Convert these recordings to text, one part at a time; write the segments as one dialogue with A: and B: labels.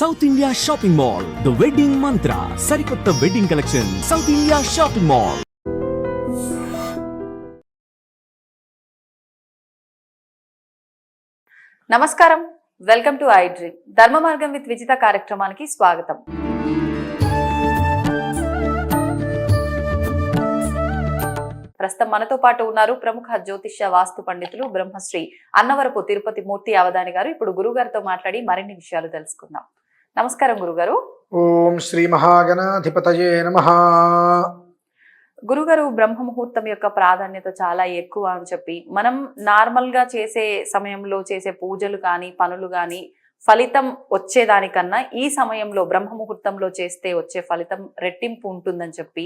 A: South India shopping mall, the wedding మంత్ర, సరికొత్త wedding collection, south India shopping mall.
B: నమస్కారం, welcome to I dream. ధర్మ మార్గం with Vijitha కార్యక్రమానికి స్వాగతం. ప్రస్తుతం మనతో పాటు ఉన్నారు ప్రముఖ జ్యోతిష్య వాస్తు పండితులు బ్రహ్మశ్రీ అన్నవరపు తిరుపతి మూర్తి అవధాని గారు. ఇప్పుడు గురువు గారితో మాట్లాడి మరిన్ని విషయాలు తెలుసుకుందాం. నమస్కారం గురుగారు.
C: ఓం శ్రీ మహాగణాధిపతయే నమః.
B: గురుగారు, బ్రహ్మ ముహూర్తం యొక్క ప్రాధాన్యత చాలా ఎక్కువ అని చెప్పి మనం నార్మల్ గా చేసే సమయంలో చేసే పూజలు కానీ పనులు కానీ ఫలితం వచ్చేదానికన్నా ఈ సమయంలో బ్రహ్మ ముహూర్తంలో చేస్తే వచ్చే ఫలితం రెట్టింపు ఉంటుందని చెప్పి,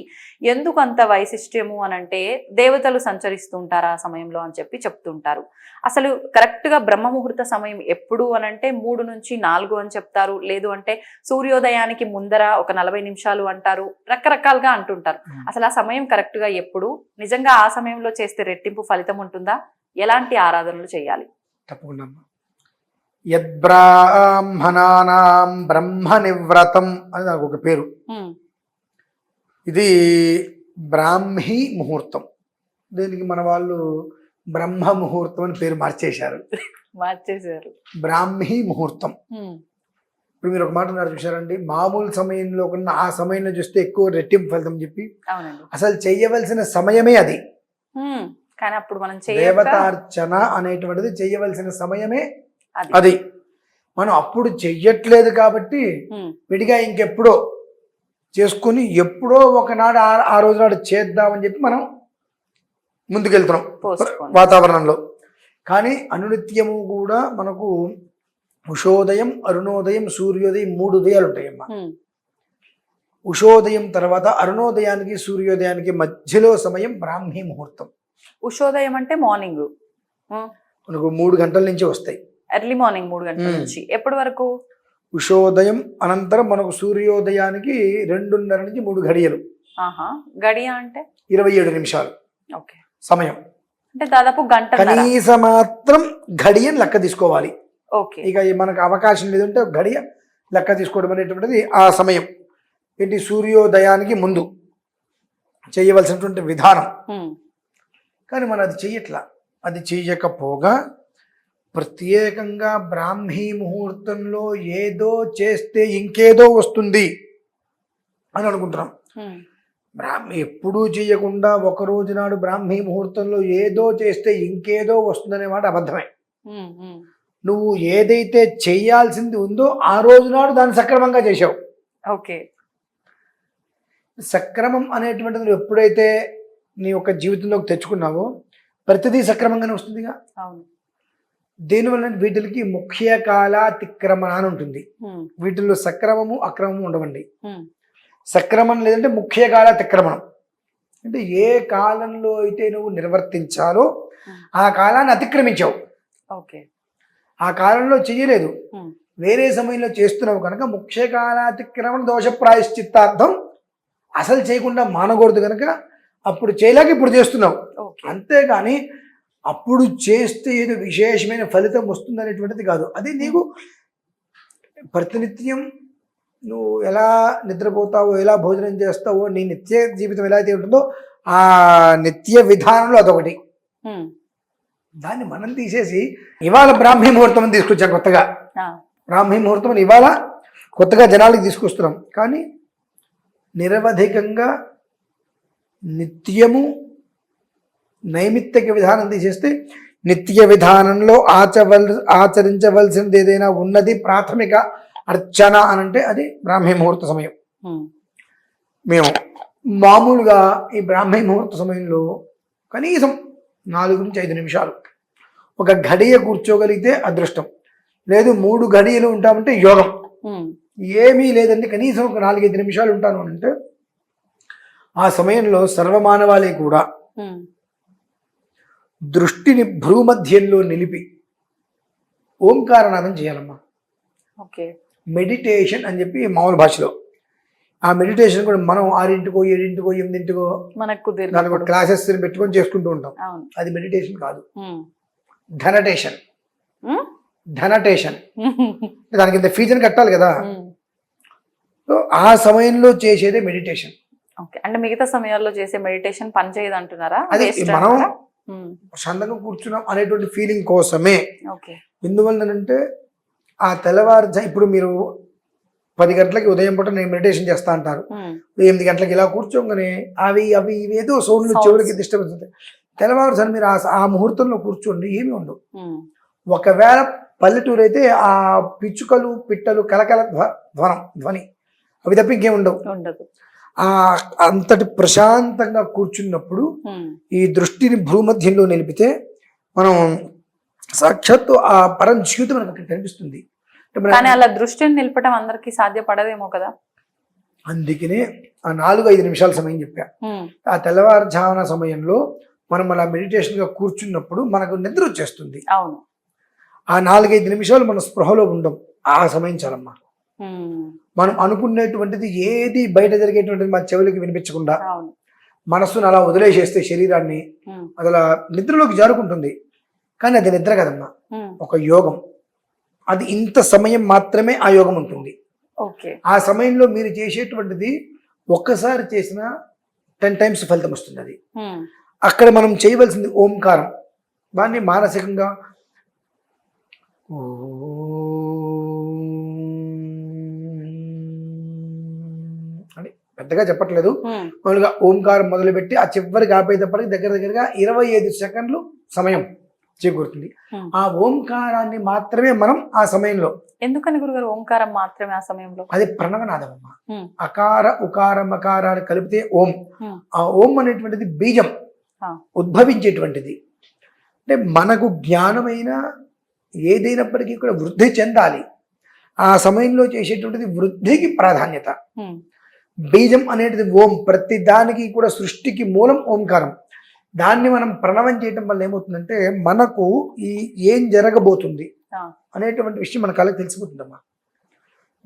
B: ఎందుకు అంత వైశిష్ట్యము అనంటే దేవతలు సంచరిస్తుంటారు ఆ సమయంలో అని చెప్పి చెప్తుంటారు. అసలు కరెక్ట్ గా బ్రహ్మ ముహూర్త సమయం ఎప్పుడు అనంటే 3 నుంచి 4 అని చెప్తారు. లేదు అంటే సూర్యోదయానికి ముందర ఒక 40 నిమిషాలు అంటారు. రకరకాలుగా అంటుంటారు. అసలు ఆ సమయం కరెక్ట్ గా ఎప్పుడు, నిజంగా ఆ సమయంలో చేస్తే రెట్టింపు ఫలితం ఉంటుందా, ఎలాంటి ఆరాధనలు చేయాలి?
C: తప్పకుండా. యద్బ్రాహ్మణానాం బ్రహ్మ నివ్రతం అని నాకు ఒక పేరు. ఇది బ్రాహ్మీ ముహూర్తం. దీనికి మన వాళ్ళు బ్రహ్మ ముహూర్తం అని పేరు మార్చేశారు. బ్రాహ్మీ ముహూర్తం. ఇప్పుడు మీరు ఒక మాట ఉన్నారు చూసారండి, మామూలు సమయంలో కన్నా ఆ సమయంలో చూస్తే ఎక్కువ రెట్టింపు ఫలితం చెప్పి, అసలు చెయ్యవలసిన సమయమే అది.
B: కానీ అప్పుడు మనం
C: దేవతార్చన అనేటువంటిది చెయ్యవలసిన సమయమే అది. మనం అప్పుడు చెయ్యట్లేదు కాబట్టి విడిగా ఇంకెప్పుడో చేసుకుని ఎప్పుడో ఒకనాడు ఆ రోజు నాడు చేద్దామని చెప్పి మనం ముందుకెళ్తున్నాం వాతావరణంలో. కానీ అనునిత్యము కూడా మనకు ఉషోదయం, అరుణోదయం, సూర్యోదయం 3 ఉదయాలు ఉంటాయమ్మా. ఉషోదయం తర్వాత అరుణోదయానికి సూర్యోదయానికి మధ్యలో సమయం బ్రాహ్మీ ముహూర్తం.
B: ఉషోదయం అంటే మార్నింగ్
C: మనకు 3 గంటల నుంచి వస్తాయి.
B: ఎర్లీ మార్నింగ్ 3 గంటల నుంచి ఎప్పటి వరకు?
C: ఉషోదయం అనంతరం మనకు సూర్యోదయానికి 2:30 నుంచి 3 గడియలు.
B: గడియ అంటే
C: 27 నిమిషాలు సమయం.
B: అంటే దాదాపు గంట
C: కనీస మాత్రం గడియని లెక్క తీసుకోవాలి. ఇక మనకు అవకాశం లేదంటే గడియ లెక్క తీసుకోవడం అనేటువంటిది ఆ సమయం. ఏంటి, సూర్యోదయానికి ముందు చేయవలసినటువంటి విధానం. కానీ మనం అది చెయ్యట్లా. అది చెయ్యకపోగా ప్రత్యేకంగా బ్రాహ్మీ ముహూర్తంలో ఏదో చేస్తే ఇంకేదో వస్తుంది అని అనుకుంటున్నాం. ఎప్పుడూ చేయకుండా ఒక రోజు నాడు బ్రాహ్మీ ముహూర్తంలో ఏదో చేస్తే ఇంకేదో వస్తుందనే మాట అబద్ధమే. నువ్వు ఏదైతే చేయాల్సింది ఉందో ఆ రోజు నాడు దాన్ని సక్రమంగా చేసావు. సక్రమం అనేటువంటిది నువ్వు ఎప్పుడైతే నీ యొక్క జీవితంలోకి తెచ్చుకున్నావో ప్రతిదీ సక్రమంగానే వస్తుందిగా. దీనివల్ల వీటికి ముఖ్య కాలాతిక్రమణ అని ఉంటుంది. వీటిల్లో సక్రమము అక్రమము ఉండవండి. సక్రమం లేదంటే ముఖ్య కాలాతిక్రమణం అంటే ఏ కాలంలో అయితే నువ్వు నిర్వర్తించాలో ఆ కాలాన్ని అతిక్రమించావు. ఆ కాలంలో చెయ్యలేదు, వేరే సమయంలో చేస్తున్నావు కనుక ముఖ్య కాలాతిక్రమణ దోష ప్రాయశ్చిత్తార్థం అసలు చేయకుండా మానకూడదు కనుక అప్పుడు చేయలేక ఇప్పుడు చేస్తున్నావు. అంతేగాని అప్పుడు చేస్తే ఏదో విశేషమైన ఫలితం వస్తుంది అనేటువంటిది కాదు. అది నీకు ప్రతినిత్యం నువ్వు ఎలా నిద్రపోతావో, ఎలా భోజనం చేస్తావో, నీ నిత్య జీవితం ఎలా అయితే ఉంటుందో ఆ నిత్య విధానంలో అదొకటి. దాన్ని మనం తీసేసి ఇవాళ బ్రాహ్మీ ముహూర్తం తీసుకొచ్చాం కొత్తగా. బ్రాహ్మీ ముహూర్తం ఇవాళ కొత్తగా జనాలకి తీసుకొస్తున్నాం. కానీ నిరవధికంగా నిత్యము నైమిత్తిక విధానం తీసేస్తే నిత్య విధానంలో ఆచరించవలసినది ఏదైనా ఉన్నది ప్రాథమిక అర్చన అనంటే అది బ్రాహ్మీ ముహూర్త సమయం. మేము మామూలుగా ఈ బ్రాహ్మీ ముహూర్త సమయంలో కనీసం 4 నుంచి 5 నిమిషాలు ఒక గడియ కూర్చోగలిగితే అదృష్టం. లేదు 3 గడియలు ఉంటామంటే యోగం. ఏమీ లేదండి కనీసం ఒక 4-5 నిమిషాలు ఉంటాను అంటే ఆ సమయంలో సర్వమానవాళి కూడా దృష్టిని భ్రూమధ్యంలో నిలిపి ఓంకారనాదం చేయాలమ్మా. మెడిటేషన్ అని చెప్పి మామూలు భాషలో. ఆ మెడిటేషన్ కూడా మనం 6-7 8 క్లాసెస్ పెట్టుకొని చేసుకుంటూ ఉంటాం. అది మెడిటేషన్ కాదు, ధనటేషన్. దానికి ఇంత ఫీజుని కట్టాలి కదా. సో ఆ సమయంలో చేసేదే మెడిటేషన్.
B: ఓకే, అంటే మిగతా సమయాల్లో చేసే మెడిటేషన్ పని చేయదు అంటున్నారా?
C: అదే
B: Waste
C: మనం
B: అంటారా?
C: ప్రశాంతంగా కూర్చున్నాం అనేటువంటి ఫీలింగ్ కోసమే.
B: ఓకే.
C: ఎందువల్లనంటే ఆ తెల్లవారుజా ఇప్పుడు మీరు 10 గంటలకి ఉదయం పూట నేను మెడిటేషన్ చేస్తా అంటారు, 8 గంటలకి ఇలా కూర్చోగానే అవి ఇవేదో సౌండ్లు చెవులకి డిస్టర్బెన్స్ అవుతాయి. తెల్లవారుజాను మీరు ఆ ముహూర్తంలో కూర్చోండి, ఏమి ఉండవు. ఒకవేళ పల్లెటూరు అయితే ఆ పిచ్చుకలు పిట్టలు కలకల ధ్వని అవి తప్ప ఇంకేం ఉండవు. ఆ అంతటి ప్రశాంతంగా కూర్చున్నప్పుడు ఈ దృష్టిని భూమధ్యంలో నిలిపితే మనం సాక్షాత్తు ఆ పరం జీవితం మనకు అక్కడ కనిపిస్తుంది.
B: కానీ అలా దృష్టిని నిలపడం అందరికి సాధ్యపడదేమో కదా.
C: అందుకనే ఆ 4-5 నిమిషాల సమయం చెప్పా. ఆ తెల్లవారుజామున సమయంలో మనం అలా మెడిటేషన్ గా కూర్చున్నప్పుడు మనకు నిద్ర వచ్చేస్తుంది.
B: అవును.
C: ఆ 4-5 నిమిషాలు మన స్పృహలో ఉండం. ఆ సమయం చాలమ్మా. మనం అనుకునేటువంటిది ఏది బయట జరిగేటువంటిది మన చెవులకి వినిపించకుండా మనస్సును అలా వదిలేసేస్తే శరీరాన్ని అది అలా నిద్రలోకి జారుకుంటుంది. కానీ అది నిద్ర కదమ్మా, ఒక యోగం. అది ఇంత సమయం మాత్రమే ఆ యోగం ఉంటుంది. ఆ సమయంలో మీరు చేసేటువంటిది ఒక్కసారి చేసిన 10 టైమ్స్ ఫలితం వస్తుంది. అది అక్కడ మనం చేయవలసింది ఓంకారం. దాన్ని మానసికంగా అని పెద్దగా చెప్పట్లేదు, మామూలుగా ఓంకారం మొదలుపెట్టి ఆ చివరికి ఆపేటప్పటికి దగ్గరగా 25 సెకండ్లు సమయం చేకూరుతుంది. ఆ ఓంకారాన్ని మాత్రమే మనం ఆ సమయంలో.
B: ఎందుకని గురుగారు ఓంకారం మాత్రమే ఆ సమయంలో?
C: అది ప్రణవనాదం అమ్మా. అకార ఉకార మకారాలు కలిపితే ఓం. ఆ ఓం అనేటువంటిది బీజం, ఉద్భవించేటువంటిది. అంటే మనకు జ్ఞానమైన ఏదైనప్పటికీ కూడా వృద్ధి చెందాలి. ఆ సమయంలో చేసేటువంటిది వృద్ధికి ప్రాధాన్యత. బీజం అనేది ఓం. ప్రతి దానికి కూడా సృష్టికి మూలం ఓంకారం. దాన్ని మనం ప్రణవం చేయటం వల్ల ఏమవుతుందంటే మనకు ఏం జరగబోతుంది అనేటువంటి విషయం మన కళ్ళకి తెలిసిపోతుందమ్మా.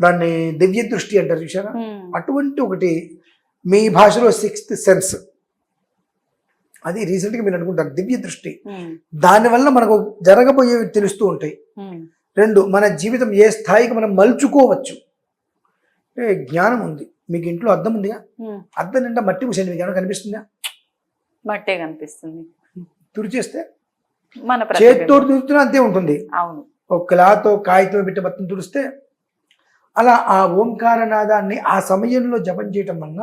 C: దాన్ని దివ్య దృష్టి అంటారు చూసారా, అటువంటి ఒకటి మీ భాషలో 6th సెన్స్. అది రీసెంట్గా మీరు అనుకుంటారు దివ్య దృష్టి. దానివల్ల మనకు జరగబోయేవి తెలుస్తూ ఉంటాయి. 2, మన జీవితం ఏ స్థాయికి మనం మలుచుకోవచ్చు. జ్ఞానం ఉంది. మీకు ఇంట్లో అద్దం ఉందిగా, అద్దం నిండా మట్టి పూసేయండి, మీకు ఏమైనా కనిపిస్తుందా?
B: మట్టే కనిపిస్తుంది.
C: తుడిచేస్తే మన చేతితో తుడుస్తున్నా అంతే ఉంటుంది.
B: అవును.
C: ఒక క్లాతో కాగితం పెట్టి మొత్తం తుడిస్తే అలా ఆ ఓంకార నాదాన్ని ఆ సమయంలో జపం చేయటం వలన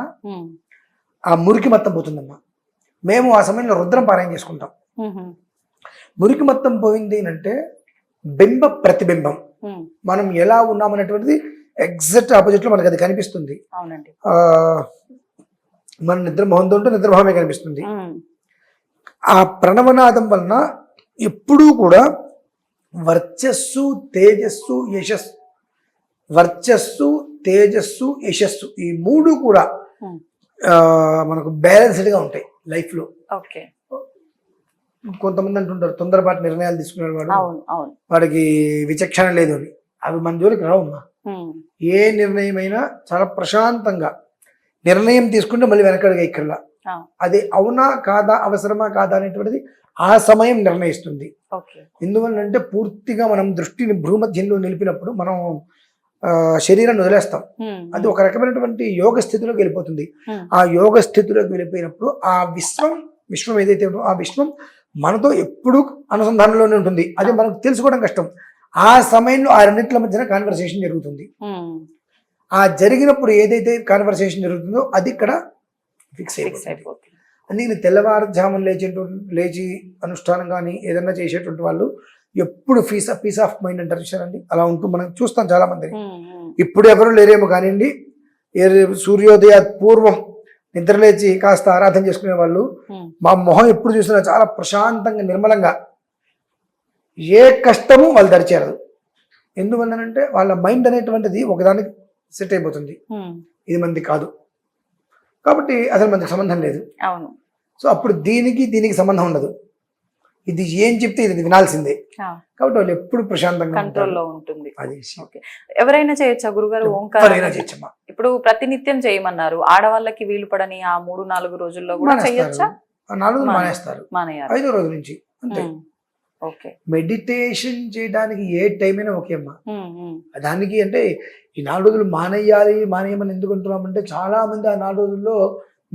C: ఆ మురికి మొత్తం పోతుందమ్మా. మేము ఆ సమయంలో రుద్రం పారాయణ చేసుకుంటాం. మురికి మొత్తం పోయింది అంటే బింబ ప్రతిబింబం, మనం ఎలా ఉన్నామనేటువంటిది ఎగ్జాక్ట్ ఆపోజిట్ లో మనకు అది కనిపిస్తుంది. మన నిద్రమోహంతో ఉంటే నిద్రమోహమే కనిపిస్తుంది. ఆ ప్రణవనాదం వలన ఎప్పుడూ కూడా వర్చస్సు తేజస్సు యశస్సు, వర్చస్సు తేజస్సు యశస్సు, ఈ 3 కూడా మనకు బ్యాలెన్స్డ్ గా ఉంటాయి లైఫ్ లో. కొంతమంది అంటుంటారు తొందరపాటు నిర్ణయాలు తీసుకునే వాడు, వాడికి విచక్షణ లేదు అని. అవి మన జోలికి రావమ్మా. ఏ నిర్ణయమైనా చాలా ప్రశాంతంగా నిర్ణయం తీసుకుంటే మళ్ళీ వెనకడుగా ఇక్కడ అది అవునా కాదా, అవసరమా కాదా అనేటువంటిది ఆ సమయం నిర్ణయిస్తుంది. ఎందువల్లంటే పూర్తిగా మనం దృష్టిని భూమధ్యంలో నిలిపినప్పుడు మనం శరీరాన్ని వదిలేస్తాం. అది ఒక రకమైనటువంటి యోగ స్థితిలోకి వెళ్ళిపోతుంది. ఆ యోగ స్థితిలోకి వెళ్ళిపోయినప్పుడు ఆ విశ్వం ఏదైతే ఉందో ఆ విశ్వం మనతో ఎప్పుడూ అనుసంధానంలోనే ఉంటుంది. అది మనకు తెలుసుకోవడం కష్టం. ఆ సమయంలో ఆ రెండింటిల మధ్యన కాన్వర్సేషన్ జరుగుతుంది. ఆ జరిగినప్పుడు ఏదైతే కాన్వర్సేషన్ జరుగుతుందో అది ఇక్కడ ఫిక్స్ అయిపోతుంది. అందుకని తెల్లవారుజామున లేచి అనుష్ఠానం కానీ ఏదన్నా చేసేటువంటి వాళ్ళు ఎప్పుడు పీస్ ఆఫ్ మైండ్ అంటారు చూసారండి, అలా ఉంటూ మనం చూస్తాం చాలా మందిని. ఇప్పుడు ఎవరు లేరేమో కానివ్వండి, సూర్యోదయ పూర్వం నిద్రలేచి కాస్త ఆరాధన చేసుకునే వాళ్ళు మా మొహం ఎప్పుడు చూసినా చాలా ప్రశాంతంగా నిర్మలంగా, ఏ కష్టము వాళ్ళు దరిచేరదు. ఎందువల్లనంటే వాళ్ళ మైండ్ అనేటువంటిది ఒకదానికి సెట్ అయిపోతుంది. ఇది మంది కాదు కాబట్టి అసలు మనకి సంబంధం లేదు. సో అప్పుడు దీనికి సంబంధం ఉండదు. ఇది ఏం చెప్తే ఇది వినాల్సిందే. కాబట్టి వాళ్ళు ఎప్పుడు ప్రశాంతంగా
B: కంట్రోల్లో ఉంటుంది. ఎవరైనా చేయొచ్చా గురుగారు ఓంకారం?
C: చేయొచ్చమ్మా.
B: ఇప్పుడు ప్రతినిత్యం చేయమన్నారు, ఆడవాళ్ళకి వీలు పడని ఆ 3-4 రోజుల్లో కూడా చేయొచ్చా?
C: 4 మానేస్తారు, 5వ రోజు నుంచి అంతే. మెడిటేషన్ చేయడానికి ఏ టైం అయినా ఓకే అమ్మా. దానికి అంటే ఈ 4 రోజులు మానేయమని ఎందుకు అంటున్నామంటే చాలా మంది ఆ 4 రోజుల్లో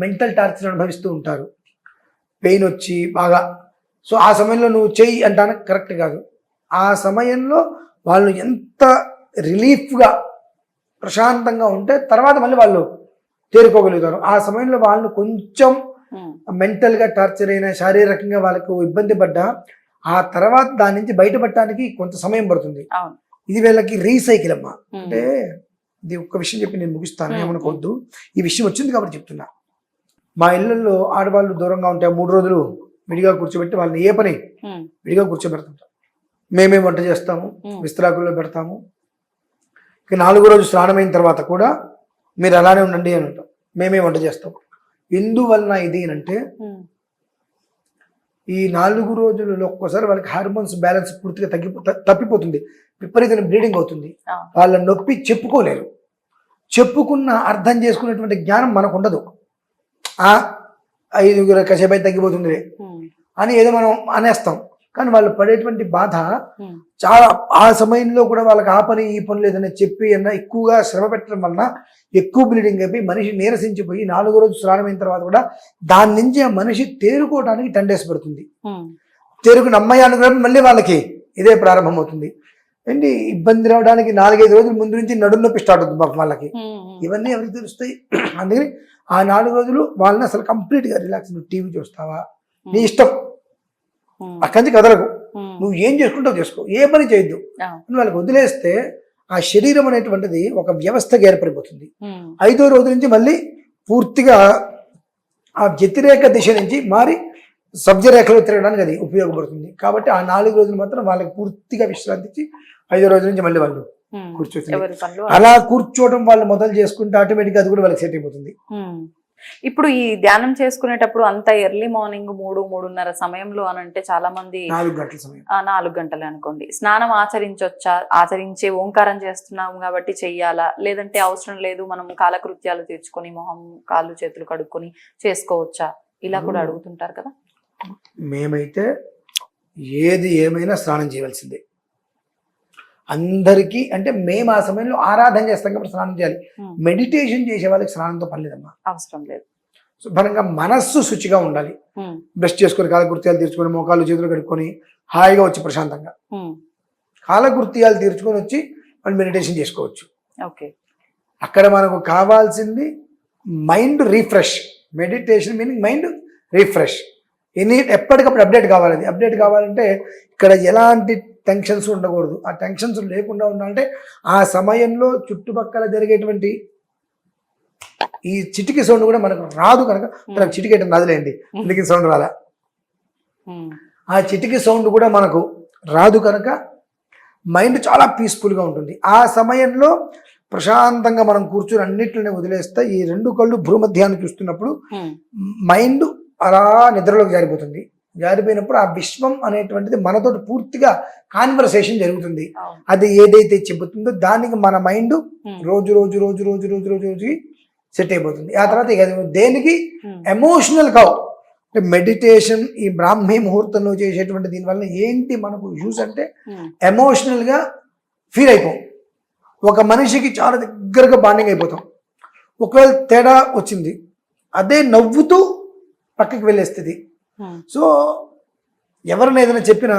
C: మెంటల్ టార్చర్ అనుభవిస్తూ ఉంటారు, పెయిన్ వచ్చి బాగా. సో ఆ సమయంలో నువ్వు చెయ్యి అంటాను కరెక్ట్ కాదు. ఆ సమయంలో వాళ్ళు ఎంత రిలీఫ్గా ప్రశాంతంగా ఉంటే తర్వాత మళ్ళీ వాళ్ళు తేరుకోగలుగుతారు. ఆ సమయంలో వాళ్ళు కొంచెం మెంటల్గా టార్చర్ అయినా, శారీరకంగా వాళ్ళకు ఇబ్బంది పడ్డా ఆ తర్వాత దాని నుంచి బయటపడటానికి కొంత సమయం పడుతుంది. ఇది వీళ్ళకి రీసైకిల్ అమ్మా. అంటే ఇది ఒక్క విషయం చెప్పి నేను ముగిస్తాను, ఏమనుకోవద్దు. ఈ విషయం వచ్చింది కాబట్టి చెప్తున్నా. మా ఇళ్ళల్లో ఆడవాళ్ళు దూరంగా ఉంటే 3 రోజులు విడిగా కూర్చోబెట్టి వాళ్ళని ఏ పని విడిగా కూర్చోబెడుతుంటాం. మేమే వంట చేస్తాము, విస్తరాకుల్లో పెడతాము. ఇక 4వ రోజు స్నానమైన తర్వాత కూడా మీరు అలానే ఉండండి అని అంటాం, మేమే వంట చేస్తాం. ఎందువలన ఇది అంటే ఈ 4 రోజులలో ఒక్కోసారి వాళ్ళకి హార్మోన్స్ బ్యాలెన్స్ పూర్తిగా తప్పిపోతుంది, విపరీతమైన బ్లీడింగ్ అవుతుంది. వాళ్ళ నొప్పి చెప్పుకోలేరు, చెప్పుకున్న అర్థం చేసుకునేటువంటి జ్ఞానం మనకు ఉండదు. 5 కాసేపు అయితే తగ్గిపోతుంది అని ఏదో మనం అనేస్తాం. కానీ వాళ్ళు పడేటువంటి బాధ చాలా. ఆ సమయంలో కూడా వాళ్ళకి ఆ పని ఈ పని లేదని చెప్పి ఎక్కువగా శ్రమ పెట్టడం వలన ఎక్కువ బ్లీడింగ్ అయిపోయి మనిషి నీరసించిపోయి 4వ రోజు స్నానమైన తర్వాత కూడా దాని నుంచి ఆ మనిషి తేరుకోవడానికి 10 days పడుతుంది. తేరుకుని అమ్మాయి అనుకున్నప్పుడు మళ్ళీ వాళ్ళకి ఇదే ప్రారంభమవుతుంది. ఏంటి ఇబ్బంది రావడానికి 4-5 రోజుల ముందు నుంచి నడుము నొప్పి స్టార్ట్ అవుతుంది పాపం వాళ్ళకి. ఇవన్నీ ఎవరికి తెలుస్తాయి? అందుకని ఆ 4 రోజులు వాళ్ళని అసలు కంప్లీట్గా రిలాక్స్. నువ్వు టీవీ చూస్తావా నీ ఇష్టం, అక్కడి నుంచి కదలకు, నువ్వు ఏం చేసుకుంటావు చేసుకో, ఏ పని చేయొద్దు అని వాళ్ళకి వదిలేస్తే ఆ శరీరం అనేటువంటిది ఒక వ్యవస్థగా ఏర్పడిపోతుంది. 5వ రోజు నుంచి మళ్ళీ పూర్తిగా ఆ వ్యతిరేక దిశ నుంచి మారి సబ్జరేఖలో తిరగడానికి అది ఉపయోగపడుతుంది. కాబట్టి ఆ 4 రోజులు మాత్రం వాళ్ళకి పూర్తిగా విశ్రాంతి ఇచ్చి 5వ రోజు నుంచి మళ్ళీ వాళ్ళు కూర్చోవచ్చు. అలా కూర్చోవడం వాళ్ళు మొదలు చేసుకుంటే ఆటోమేటిక్గా అది కూడా వాళ్ళకి సెట్ అయిపోతుంది.
B: ఇప్పుడు ఈ ధ్యానం చేసుకునేటప్పుడు అంత ఎర్లీ మార్నింగ్ 3-3:30 సమయంలో అని అంటే చాలా మంది
C: 4 గంటల సమయం,
B: 4 గంటలు అనుకోండి, స్నానం ఆచరించే ఓంకారం చేస్తున్నాం కాబట్టి చెయ్యాలా, లేదంటే అవసరం లేదు మనం కాలకృత్యాలు తీర్చుకొని మొహం కాళ్ళు చేతులు కడుక్కొని చేసుకోవచ్చా, ఇలా కూడా అడుగుతుంటారు కదా.
C: మేమైతే ఏది ఏమైనా స్నానం చేయవలసిందే అందరికీ. అంటే మేము ఆ సమయంలో ఆరాధన చేస్తాం కాబట్టి స్నానం చేయాలి. మెడిటేషన్ చేసే వాళ్ళకి స్నానంతో పని లేదమ్మా,
B: అవసరం లేదు.
C: శుభ్రంగా మనస్సు శుచిగా ఉండాలి. బ్రష్ చేసుకొని కాలకృత్యాలు తీర్చుకొని మోకాళ్ళు చేతులు కడుక్కొని హాయిగా వచ్చి ప్రశాంతంగా కాలకృత్యాలు తీర్చుకొని వచ్చి మనం మెడిటేషన్ చేసుకోవచ్చు. అక్కడ మనకు కావాల్సింది mind refresh. Meditation meaning mind refresh. ఎప్పటికప్పుడు అప్డేట్ కావాలి. అది అప్డేట్ కావాలంటే ఇక్కడ ఎలాంటి టెన్షన్స్ ఉండకూడదు. ఆ టెన్షన్స్ లేకుండా ఉండాలంటే ఆ సమయంలో చుట్టుపక్కల జరిగేటువంటి ఈ చిటికి సౌండ్ కూడా మనకు రాదు కనుక, మనకు చిటికి రాదులేండి, చిటికి సౌండ్ రాదా, ఆ చిటికి సౌండ్ కూడా మనకు రాదు కనుక మైండ్ చాలా పీస్ఫుల్గా ఉంటుంది. ఆ సమయంలో ప్రశాంతంగా మనం కూర్చుని అన్నిట్లనే వదిలేస్తే ఈ 2 కళ్ళు భూమధ్యాన్ని చూస్తున్నప్పుడు మైండ్ అలా నిద్రలోకి జారిపోతుంది. జారిపోయినప్పుడు ఆ విశ్వం అనేటువంటిది మనతో పూర్తిగా కాన్వర్సేషన్ జరుగుతుంది. అది ఏదైతే చెబుతుందో దానికి మన మైండ్ రోజు రోజు రోజు రోజు రోజు రోజు రోజు సెట్ అయిపోతుంది. ఆ తర్వాత ఇక దేనికి ఎమోషనల్ కావు. మెడిటేషన్ ఈ బ్రాహ్మీ ముహూర్తంలో చేసేటువంటి దీనివల్ల ఏంటి మనకు యూజ్ అంటే ఎమోషనల్గా ఫీల్ అయిపోం. ఒక మనిషికి చాలా దగ్గరగా బాండింగ్ అయిపోతాం. ఒకవేళ తేడా వచ్చింది అదే నవ్వుతూ పక్కకి వెళ్ళేస్తుంది. సో ఎవరిని ఏదైనా చెప్పినా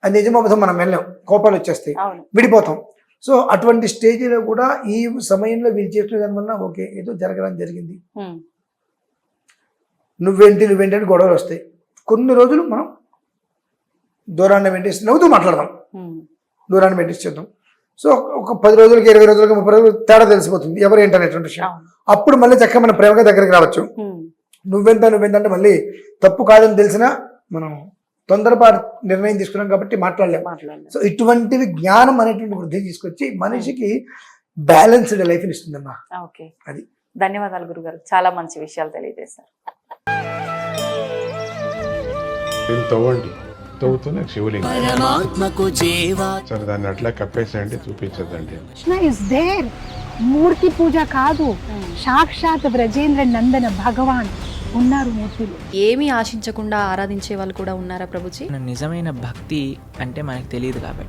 C: అది నిజమవుతాం, మనం వెళ్ళాం, కోపాలు వచ్చేస్తాయి, విడిపోతాం. సో అటువంటి స్టేజ్లో కూడా ఈ సమయంలో వీళ్ళు చేసిన దానివల్ల ఓకే ఏదో జరగడం జరిగింది, నువ్వేంటి అని గొడవలు వస్తాయి. కొన్ని రోజులు మనం దూరాన్ని మెయింటైన్ నవ్వుతూ మాట్లాడదాం, దూరాన్ని మెయింటైన్ చేద్దాం. సో ఒక 10 రోజులకి 20 రోజులకి 30 రోజులు తేడా తెలిసిపోతుంది ఎవరు ఏంటనేటువంటి విషయం. అప్పుడు మళ్ళీ చక్కగా మన ప్రేమగా దగ్గరికి రావచ్చు. నువ్వెంత అంటే మళ్ళీ తప్పు కాదని తెలిసినా మనం తొందరపాటు నిర్ణయం తీసుకున్నాం కాబట్టి మాట్లాడలేము. సో ఇటువంటివి జ్ఞానం అనేటువంటి వృద్ధి తీసుకొచ్చి మనిషికి బ్యాలెన్స్డ్ లైఫ్ ఇస్తుందమ్మా. అది.
B: ధన్యవాదాలు గురుగారు, చాలా మంచి విషయాలు తెలియజేశారు.
D: తవ్వుతూనే శివలింగం సరే దాన్ని అట్లా కప్పేసేయండి, చూపించదండి.
E: మూర్తి పూజ కాదు, సాక్షాత్ బ్రజేంద్ర నందన భగవాన్ ఉన్నారు మూర్తులు.
B: ఏమీ ఆశించకుండా ఆరాధించే వాళ్ళు కూడా ఉన్నారా ప్రభుజీ?
F: నిజమైన భక్తి అంటే మనకు తెలియదు కాబట్టి